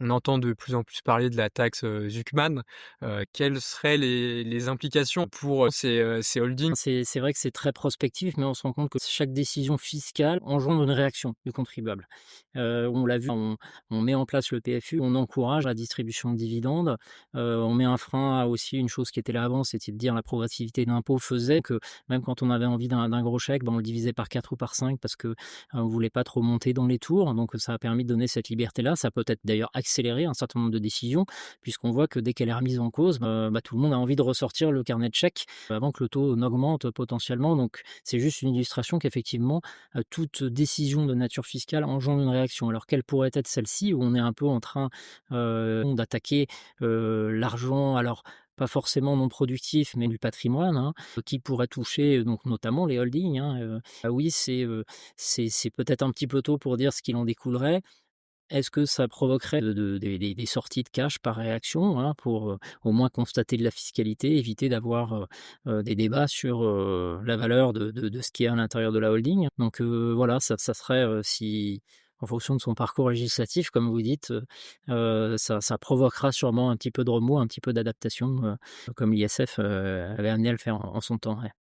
On entend de plus en plus parler de la taxe, Zuckman. Quelles seraient les implications pour, ces holdings? C'est vrai que c'est très prospectif, mais on se rend compte que chaque décision fiscale engendre une réaction du contribuable. On l'a vu, on met en place le PFU, on encourage la distribution de dividendes, on met un frein à aussi une chose qui était là avant, c'était de dire la progressivité de l'impôt faisait que même quand on avait envie d'un gros chèque, ben, on le divisait par 4 ou par 5 parce que, on voulait pas trop monter dans les tours, donc ça a permis de donner cette liberté-là. Ça a peut-être d'ailleurs accéléré un certain nombre de décisions, puisqu'on voit que dès qu'elle est remise en cause, bah, tout le monde a envie de ressortir le carnet de chèques avant que le taux n'augmente potentiellement. Donc c'est juste une illustration qu'effectivement, toute décision de nature fiscale engendre une réaction. Alors quelle pourrait être celle-ci où on est un peu en train, d'attaquer, l'argent, alors pas forcément non productif, mais du patrimoine, hein, qui pourrait toucher, donc notamment les holdings, hein, oui, c'est peut-être un petit peu tôt pour dire ce qu'il en découlerait. Est-ce que ça provoquerait des sorties de cash par réaction, hein, pour, au moins constater de la fiscalité, éviter d'avoir, des débats sur, la valeur de ce qui est à l'intérieur de la holding? Donc, voilà, ça serait, si en fonction de son parcours législatif, comme vous dites, ça provoquera sûrement un petit peu de remous, un petit peu d'adaptation, comme l'ISF, avait amené à le faire en son temps, ouais.